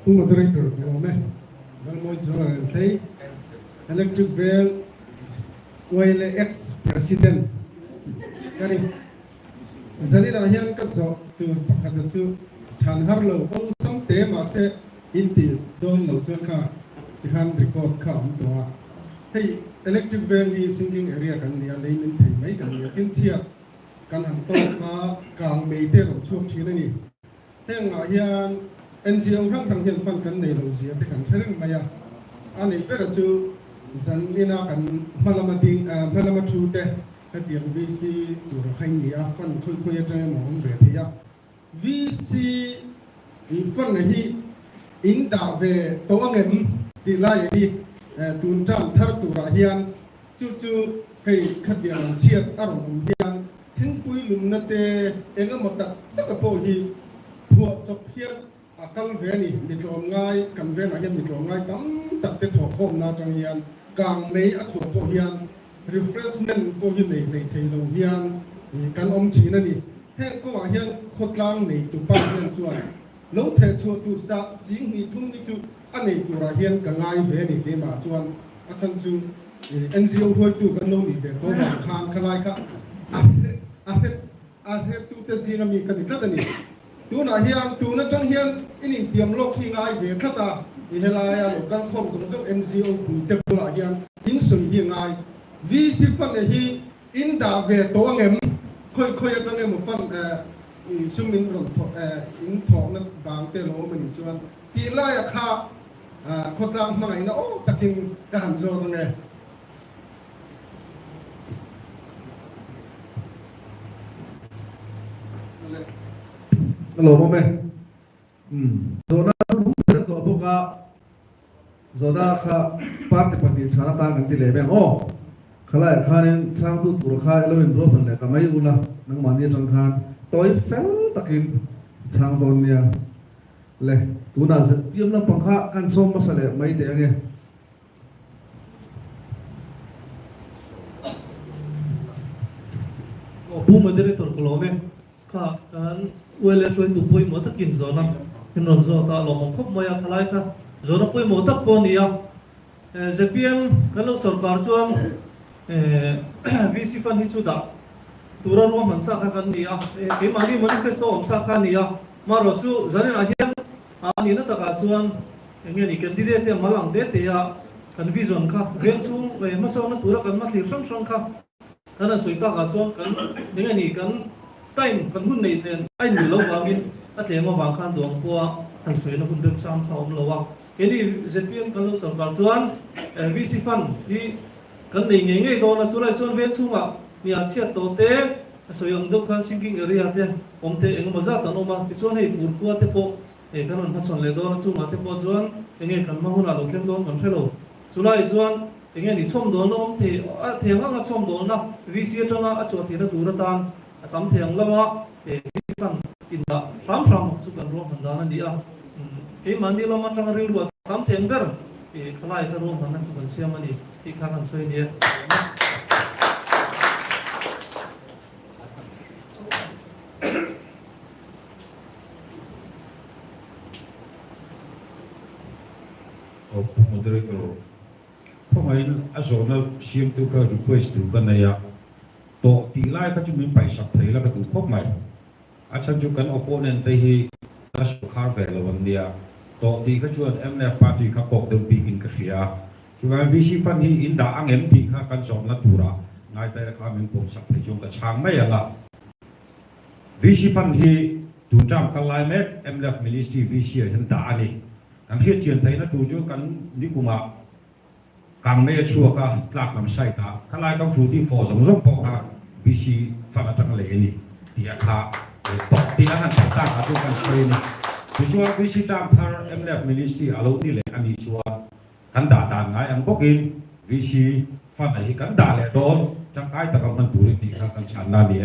Puma director ko me bang mo zona thấy electric veil oil ex president kani zani la hian ka zo tu pakhat chu chan har lo ol sam te ma se inti don lo chu kha han record kha am to hey electric veil ni singing area kan nia lei min thei mai kan nia kin chia kan han to ma kang mei te lo chuak thi ni heng a hian NGO rang rang hian fan kan nei lo zia te kan thereng maya ani pera chu zan ina kan malama ding malama thu te hatiang VC tur khain nia fan khoi khoi ata mo be thia VC fan hi in da ve to angem ti lai hi tun tran thar tura hian chu chu hei khatiang chiat arom hian thing pui lum na te enga mata ta po hi thua chok hian akal ve ni mitlom ngai kan ve na hian mitlom ngai tam tak te tho khom na tang hian kang mei a chu po hian refreshment po hi nei nei thei lo hian kan om chi na ni heng ko a hian khotlang nei tu pa hian chuan lo the chu tu sa sing ni thum ni chu anei tu ra hian ka ngai ve ni te ma chuan a chan chu NGO hoi tu kan lo ni ve ko ma khan khalai kha a het tu te zina mi kan ta ni tu na hian tu na tang hian in tiam lok hi ngai ve thata ni helaya lo kan khom jong jong NGO tu te pula hian in sui hi ngai VC fan hi in da ve to angem khoi khoi kan em fan sumin ron in thok na bang te lo mani chuan ti la ya kha khotlang mangai na o takin ka han zo dang e Hello, mong em. Zona đúng là tổ bộ cả. Zona cả party chana ta ngang tile beng. Oh, khalai khanin chang tu tur khai lo in bro phần này kamai ula nang mani chang khan. Toi fel takin chang don nia. Le, tu na se yum na pangkha kan som masale mai te nge. Bu moderator kolome ka kan wele so tu poi mo takin zona hinron zo ta lo mong khop moya khalai ka zona poi mo tak ko nia ZPM kalau sarkar chuan VC fan hi chu da tura ro man sa ka kan nia ke mari manifesto om sa ka nia maro chu zanin a hian ani na ta ka chuan nge ni candidate te malang de te ya kan vision ka vel chu ma so na tura kan ma thlir sang sang ka kana soi ta ka chuan kan nge ni kan time kan hun nei ten ai ni lo wangin a tle ma wang khan dong po an soi na hun dem sam thom lo wa ke ni ZPM kan lo sarkar chuan VC fan hi kan nei nge nge do na chu lai chuan vel chu ma ni a chiat to te soi ang dok khan sinking area te om te eng ma za ta no ma ti chuan hei pur kwa te po kan on hason le do na chu ma te po chuan nge kan ma hun a lo kem don kan thelo chu lai chuan nge ni chom do no om te a the nga chom do na VC atanga a chu ti na tur tan tam theng lama kan in da ram su kan ro han dan ni a ke mandi lama tang ri ru tam theng ber khlai ka ro han su kan siam ani ti kha kan soi ni moderator phomai azona siam tu ka request tu kan ya to ti lai ka chu min pai sak thei la ka tu khop mai achan chu kan opponent te hi as khar ve lo dia to ti ka chuan MNF party ka pok de begin ka ria chu ga VC fan hi in da angem ti kha kan som na tura ngai ta ka min pom sak thei chung ka chang mai ala VC fan hi tu jam ka lai met MNF ministry VC hin da ani kan hiet chian thei na tu chu kan ni kuma kang me chua ka tlak nam sai ta khalai ka fu ti fo zong zong po ka VC fan atang le ni ti kha to ti na han ta ka tu kan sei ni tu chua VC tam thar MNF ministry alo ti le ani chua kan da ta ngai ang bokin VC fan ai kan da le don chang kai ta ka man tu ti kha kan chan na ni